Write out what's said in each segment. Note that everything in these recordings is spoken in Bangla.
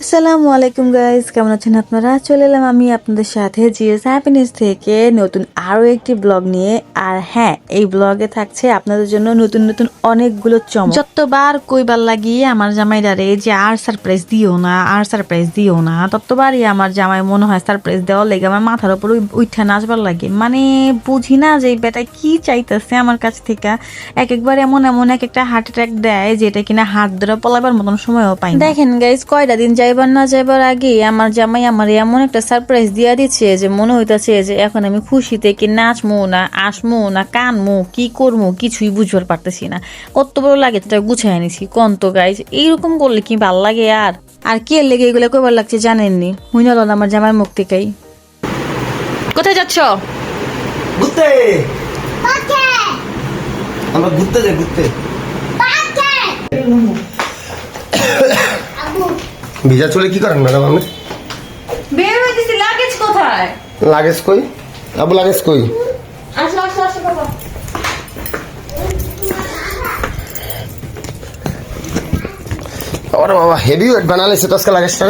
আসসালামু আলাইকুম গাইজ, কেমন আছেন আপনারা? চলে এলাম আমি আপনাদের সাথে জিএস হ্যাপিনেস থেকে নতুন আরও একটি ব্লগ নিয়ে। আর হ্যাঁ, এই ব্লগে থাকছে আপনাদের জন্য নতুন নতুন অনেকগুলো চমক। যতবার কইবার লাগিয়ে আমার জামাইদারে যে আর সারপ্রাইজ দিও না, আর সারপ্রাইজ দিও না, ততবারই আমার জামাই মনে হয় সারপ্রাইজ দেওয়ার লেগে আমার মাথার উপর উঠা নাচবার লাগে। মানে বুঝি না যে এই বেটা কি চাইতেছে আমার কাছ থেকে। একবার এমন এমন এক একটা হার্ট অ্যাটাক দেয় যেটা কিনা হাত ধরে পলাবার মতন সময়ও পাই না। দেখেন গাইজ, কয়টা দিন যাইবার না যাইবার আগে আমার জামাই আমার এমন একটা সারপ্রাইজ দিয়া দিচ্ছে যে মনে হইতাছে যে এখন আমি খুশিতে কি নাচমু না আসমু না কানমু কি করবো কিছুই বুঝবার পারতেছি না। কত বড় লাগে সেটা গুছাই নিছি কোন তো গাইজ। এইরকম করলে কি ভাল লাগে? আর কি এর লেগে এগুলো কইবার লাগছে জানেননি? হুইনাল আমার জামাই মুখ থেকেই। কোথায় যাচ্ছ? ঘুরতে। আমরা ঘুরতে যাই, ঘুরতে। ভিজা চলে কি করেন ম্যাডাম? আমি বের হইতেছি। লাগেজ কোথায়? লাগেজ কই? আবু লাগেজ কই? আসো আসো আসো বাবা। আরে বাবা, হেভি ওয়েট বানালেছে তো আজকে লাগেজটা।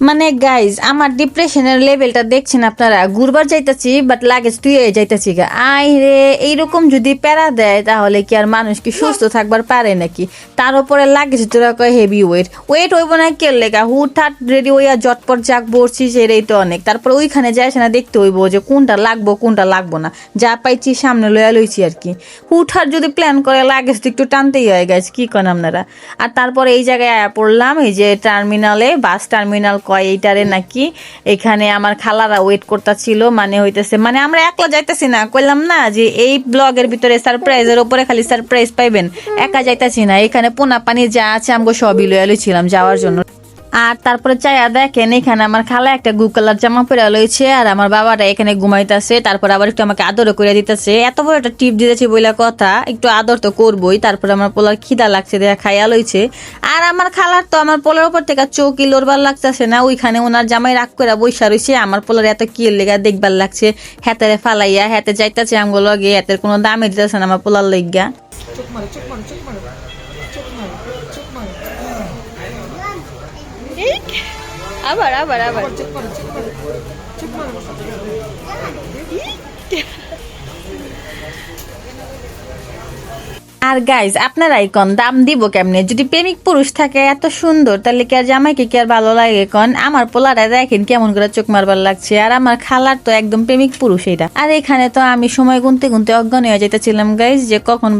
মানে গাইজ, আমার ডিপ্রেশনের লেভেলটা দেখছেন আপনারা। ঘুরবার যাইতাছি বাট লাগেজ তুই যাইতাছি গা। আই রে, এইরকম যদি প্যারা দেয় তাহলে কি আর মানুষ কি সুস্থ থাকবার পারে নাকি? তার উপরে লাগেজ তোরা কয় হেভি ওয়েট হইব না কে লেগা? হুটহাট রেডি হইয়া জটপট যাক বসছি সেটাই তো অনেক। তারপর ওইখানে যাই না দেখতে হইব যে কোনটা লাগবো কোনটা লাগবো না। যা পাইছি সামনে লইয়া লইছি আর কি। হুটহাট যদি প্ল্যান করে লাগেজ তো একটু টানতেই হয় গাইজ, কি করেন আপনারা? আর তারপরে এই জায়গায় আয়া পড়লাম, এই যে টার্মিনালে, বাস টার্মিনাল এইটারে নাকি। এখানে আমার খালারা ওয়েট করতেছিল। মানে হইতেছে মানে আমরা একলা যাইতেছি না, কইলাম না যে এই ব্লগের ভিতরে সারপ্রাইজের উপরে খালি সারপ্রাইজ পাইবেন। একা যাইতেছি না, এখানে পোনা পানি যা আছে আমগো সবই লইয়া লইছিলাম যাওয়ার জন্য। আর তারপরে চাইয়া দেখেন এখানে আমার খালা একটা গু কালার জামা পরে লইছে আর আমার বাবাটা এখানে ঘুমাইতেছে। তারপর আবার একটু আমাকে আদরও করে দিতেছে। এত বড় একটা টিপ দিতেছি বইলা কথা, একটু আদর তো করবোই। তারপরে আমার পোলার খিদা লাগছে দেখা খাইয়া লইছে। আর আমার খালার তো আমার পোলার উপর থেকে চৌকি লড়বার লাগতেছে না। ওইখানে ওনার জামাই রাগ করে বইসা রইছে। আমার পোলার এত কি লেগা দেখবার লাগছে, হাতেরে ফালাইয়া হাতে যাইতেছে আমগো লগে, হাতের কোনো দামে দিতেছে না আমার পোলার লইগা। আবার আবার আবার আর গাইজ, আপনারাই কন দাম দিব কেমনে? যদি প্রেমিক পুরুষ থাকে এত সুন্দর তাহলে কি আর জামাইকে কি আর ভালো লাগে কন? আমার পোলারা দেখেন কেমন করে চোখ মারবার লাগছে। আর আমার খালার তো একদম প্রেমিক পুরুষ এটা। আর এখানে তো আমি সময় গুনতে গুনতে অজ্ঞান হয়ে যেতেছিলাম গাইজ যে কখন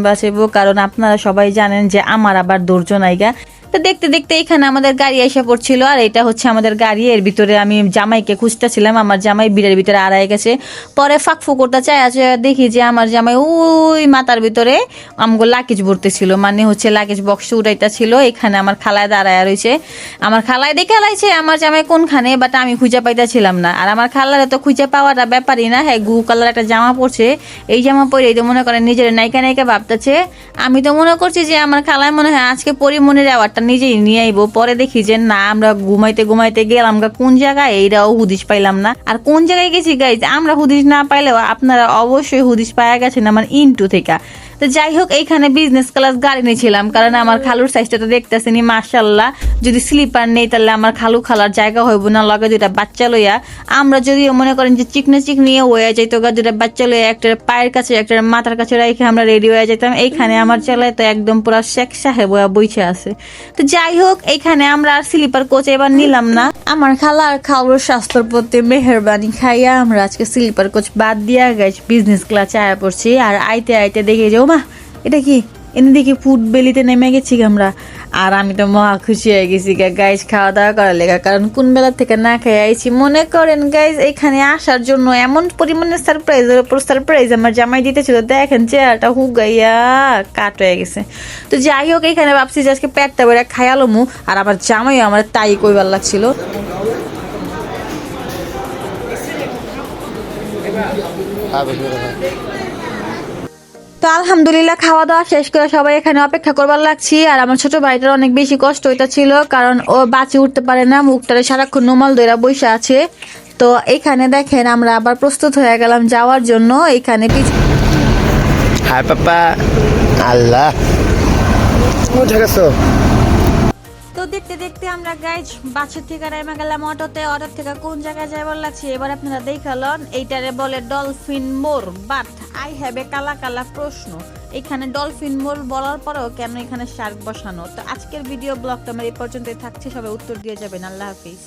বাঁচাইবো। কারণ আপনারা সবাই জানেন যে আমার আবার ধৈর্য নাইগা। তো দেখতে দেখতে এখানে আমাদের গাড়ি এসে পড়ছিল। আর এটা হচ্ছে আমাদের গাড়ি। এর ভিতরে আমি জামাইকে খুঁজতেছিলাম, আমার জামাই বিড়ের ভিতরে আড়াই গেছে। পরে ফাঁকফু করতে চাই আছে, দেখি যে আমার জামাই ওই মাথার ভিতরে আমগো লাগেজ ভরতেছিল, মানে হচ্ছে লাগেজ বক্স উঠাইতেছিল। এখানে আমার খালায় দাঁড়ায় রয়েছে। আমার খালায় দেখে লাইছে আমার জামাই কোনখানে, বাট আমি খুঁজে পাইতেছিলাম না। আর আমার খালারে তো খুঁজে পাওয়াটা ব্যাপারই না। হ্যাঁ, গু কালার একটা জামা পরছে। এই জামা পরে এই তো মনে করেন নিজের নায়িকা নায়িকা ভাবতেছে। আমি তো মনে করছি যে আমার খালায় মনে হয় আজকে পরিমনির অ্যাওয়ার্ডটা নিজেই নিয়ে আইবো। পরে দেখি যে না, আমরা ঘুমাইতে ঘুমাইতে গেলাম কোন জায়গায় এইটাও হুদিস পাইলাম না। আর কোন জায়গায় গেছি গাইজ, আমরা হুদিস না পাইলেও আপনারা অবশ্যই হুদিস পাওয়া গেছেন আমার ইন্টু থেকে। তো যাই হোক, এইখানে বিজনেস ক্লাস গাড়ি নিয়েছিলাম কারণ আমার খালুর সাইজটা তো দেখতেছেনি মাশাল্লাহ। যদি স্লিপার নেই তাহলে আমার খালার জায়গা হইব না। লগে দুইটা বাচ্চা লইয়া আমরা যদিও মনে করেন যে চিকনি হয়ে যাইতো, দুইটা বাচ্চা লইয়া একটা পায়ের কাছে একটা মাথার কাছে রেখে আমরা রেডি হয়ে যেতাম। এইখানে আমার ছেলে তো একদম পুরা শেখ সাহেব বইছে আছে। তো যাই হোক, এইখানে আমরা আর স্লিপার কোচ এবার নিলাম না। আমার খালা আর খালুর স্বাস্থ্যের প্রতি মেহরবানি খাইয়া আমরা আজকে স্লিপার কোচ বাদ দিয়া গেছি, বিজনেস ক্লাসে আয়া পড়ছি। আর আইতে আইতে দেখে যাও মা এটা কি, এনে দেখি ফুড বেলিতে নেমে গেছি আমরা। আর আমি তো মহা খুশি হয়ে গেছি গাইজ খাওয়া দাওয়া করার লেগা, কারণ কোন বেলা থেকে না খেয়ে আইছি। মনে করেন গাইজ, এখানে আসার জন্য এমন পরিমাণে সারপ্রাইজের উপর সারপ্রাইজ আমার জামাই দিতেছিল। দেখেন চেহারাটা হুগাইয়া কাট হয়ে গেছে। তো যাই হোক, এখানে ভাবছি যে আজকে পেটটা বেড়ে খায়ালমু। আর আমার জামাইও আমার তাই কইবার লাগছিল। তো আলহামদুলিল্লাহ খাওয়া দাওয়া শেষ করে সবাই এখানে অপেক্ষা করবার লাগছি। আর আমার ছোট ভাইটার অনেক বেশি কষ্ট হইতাছিল, কারণ ও বাঁচি উঠতে পারে না, মুখটারে সারাক্ষণ নোমাল দইরা বসে আছে। তো এখানে দেখেন আমরা আবার প্রস্তুত হয়ে গেলাম যাওয়ার জন্য। এখানে হাই পাপা, আল্লাহ, উঠে গেছো? তো দেখতে দেখতে আমরা গাইজ বাসের থেকে নেমে গেলাম অটোতে। অটো থেকে কোন জায়গায় যাইবার লাগছে এবার আপনারা দেখালন। এইটারে বলে ডলফিন মোড়, বাট আই হ্যাভ এ কালা কালা প্রশ্ন, এখানে ডলফিন মোড় বলার পরেও কেন এখানে শার্ক বসানো? তো আজকের ভিডিও ব্লগটা আমার এই পর্যন্তই থাকছে, সবাই উত্তর দিয়ে যাবেন। আল্লাহ হাফিজ।